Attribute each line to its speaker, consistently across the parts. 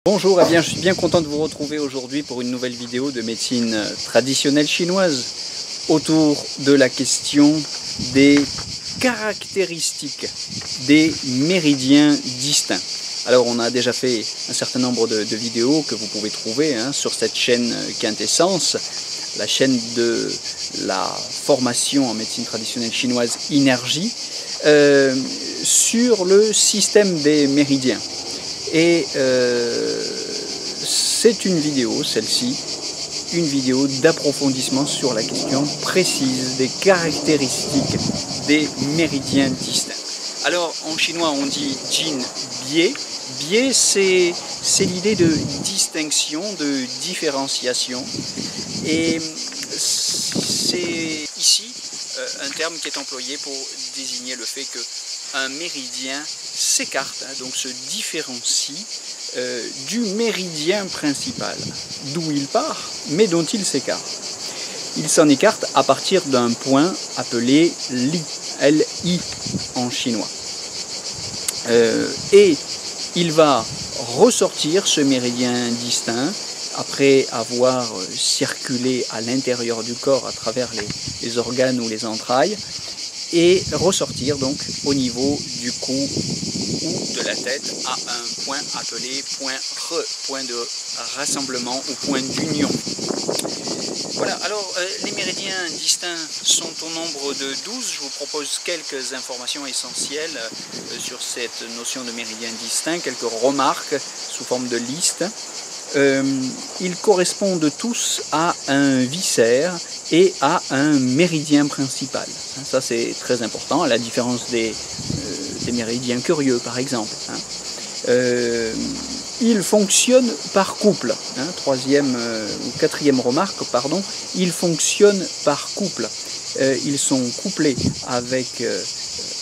Speaker 1: Bonjour, je suis bien content de vous retrouver aujourd'hui pour une nouvelle vidéo de médecine traditionnelle chinoise autour de la question des caractéristiques des méridiens distincts. Alors on a déjà fait un certain nombre de vidéos que vous pouvez trouver sur cette chaîne Quintessence, la chaîne de la formation en médecine traditionnelle chinoise Inergie, sur le système des méridiens. Et c'est une vidéo, celle-ci, une vidéo d'approfondissement sur la question précise des caractéristiques des méridiens distincts. Alors en chinois on dit Jin Bie. Bie c'est l'idée de distinction, de différenciation. Et c'est ici un terme qui est employé pour désigner le fait qu'un méridien s'écarte, donc se différencie du méridien principal, d'où il part, mais dont il s'écarte. Il s'en écarte à partir d'un point appelé Li, L-I en chinois. Et il va ressortir ce méridien distinct après avoir circulé à l'intérieur du corps à travers les organes ou les entrailles, et ressortir donc au niveau du cou ou de la tête à un point appelé point Re, point de rassemblement ou point d'union. Voilà, alors les méridiens distincts sont au nombre de 12. Je vous propose quelques informations essentielles sur cette notion de méridien distinct, quelques remarques sous forme de liste. Ils correspondent tous à un viscère et à un méridien principal. Ça c'est très important, à la différence des méridiens curieux par exemple. Ils fonctionnent par couple. Troisième ou quatrième remarque, pardon, ils fonctionnent par couple. Ils sont couplés avec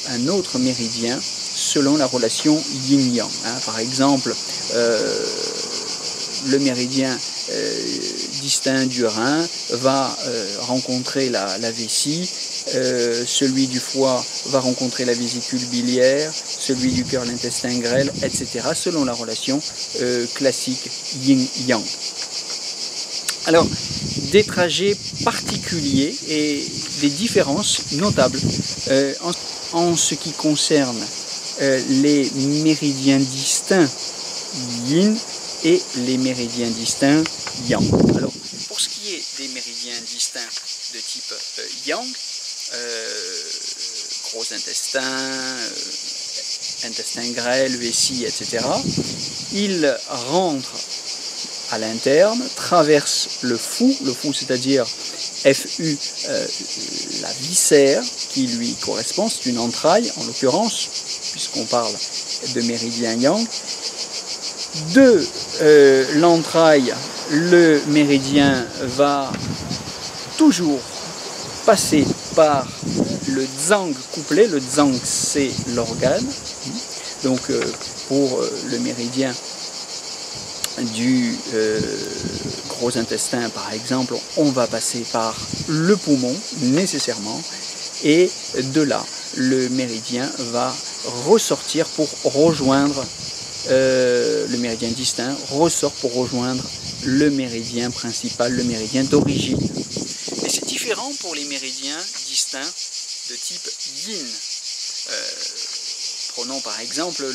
Speaker 1: un autre méridien selon la relation yin-yang. Par exemple, le méridien distinct du rein va rencontrer la vessie, celui du foie va rencontrer la vésicule biliaire, celui du cœur l'intestin grêle, etc. selon la relation classique yin-yang. Alors, des trajets particuliers et des différences notables en ce qui concerne les méridiens distincts yin et les méridiens distincts yang. Alors, pour ce qui est des méridiens distincts de type yang, gros intestin, intestin grêle, vessie, etc., ils rentrent à l'interne, traversent le fou c'est-à-dire FU, la viscère qui lui correspond, c'est une entraille en l'occurrence, puisqu'on parle de méridien yang. De l'entraille, le méridien va toujours passer par le zhang couplé. Le zhang, c'est l'organe. Donc pour le méridien du gros intestin, par exemple, on va passer par le poumon, nécessairement. Et de là, le méridien va ressortir pour rejoindre le méridien distinct, ressort pour rejoindre le méridien principal, le méridien d'origine. Et c'est différent pour les méridiens distincts de type yin. Prenons par exemple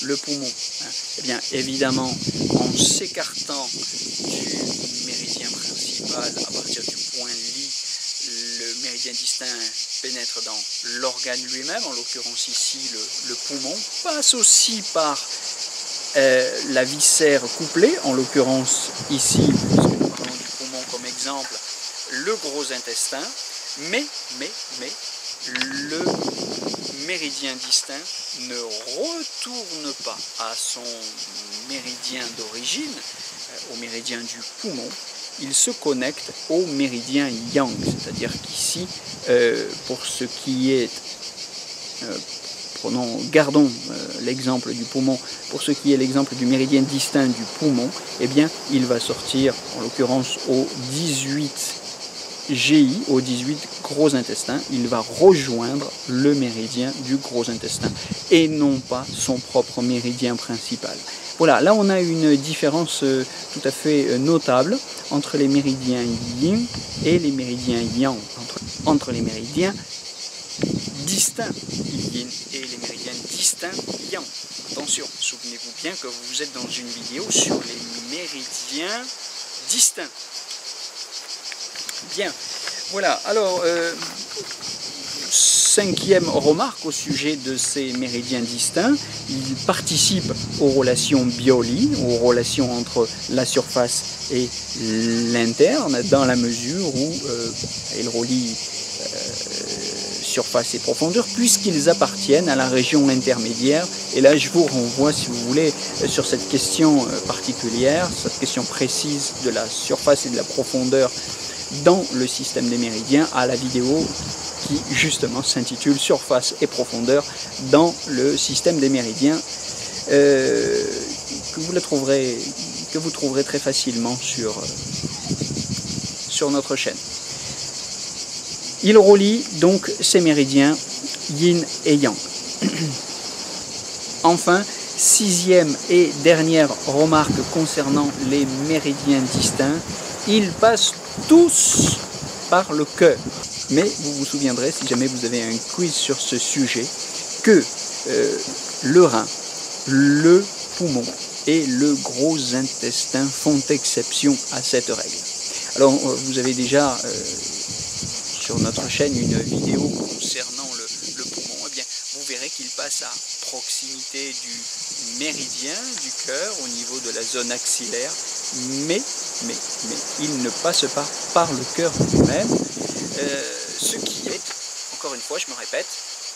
Speaker 1: le poumon. Eh bien, évidemment, en s'écartant du méridien principal à partir du point Li, le méridien distinct pénètre dans l'organe lui-même, en l'occurrence ici le poumon, passe aussi par la viscère couplée, en l'occurrence ici, puisque nous prenons du poumon comme exemple, le gros intestin, mais le méridien distinct ne retourne pas à son méridien d'origine, au méridien du poumon. Il se connecte au méridien yang, c'est-à-dire qu'ici, pour ce qui est, gardons l'exemple du poumon, pour ce qui est l'exemple du méridien distinct du poumon, eh bien, il va sortir, en l'occurrence, au 18 GI, au 18 gros intestin, il va rejoindre le méridien du gros intestin et non pas son propre méridien principal. Voilà, là on a une différence tout à fait notable entre les méridiens yin et les méridiens yang, entre les méridiens distincts yin et les méridiens distincts yang. Attention, souvenez-vous bien que vous êtes dans une vidéo sur les méridiens distincts. Bien, voilà, alors, cinquième remarque au sujet de ces méridiens distincts, ils participent aux relations Bioli, aux relations entre la surface et l'interne, dans la mesure où ils relient surface et profondeur, puisqu'ils appartiennent à la région intermédiaire. Et là, je vous renvoie, si vous voulez, sur cette question particulière, cette question précise de la surface et de la profondeur dans le système des méridiens, à la vidéo qui justement s'intitule Surface et profondeur dans le système des méridiens, que vous trouverez très facilement sur notre chaîne. Il relie donc ces méridiens yin et yang. Enfin, sixième et dernière remarque concernant les méridiens distincts, ils passent tous par le cœur. Mais vous vous souviendrez, si jamais vous avez un quiz sur ce sujet, que le rein, le poumon et le gros intestin font exception à cette règle. Alors, vous avez déjà sur notre chaîne une vidéo concernant le poumon. Eh bien, vous verrez qu'il passe à proximité du méridien du cœur, au niveau de la zone axillaire, mais il ne passe pas par le cœur lui-même, ce qui est, encore une fois, je me répète,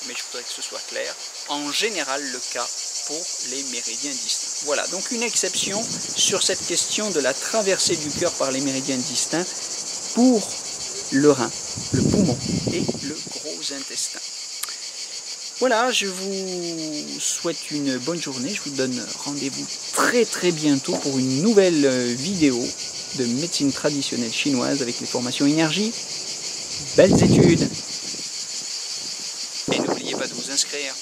Speaker 1: mais je voudrais que ce soit clair, en général le cas pour les méridiens distincts. Voilà, donc une exception sur cette question de la traversée du cœur par les méridiens distincts pour le rein, le poumon et le gros intestin. Voilà, je vous souhaite une bonne journée. Je vous donne rendez-vous très bientôt pour une nouvelle vidéo de médecine traditionnelle chinoise avec les formations énergie. Belles études! Et n'oubliez pas de vous inscrire.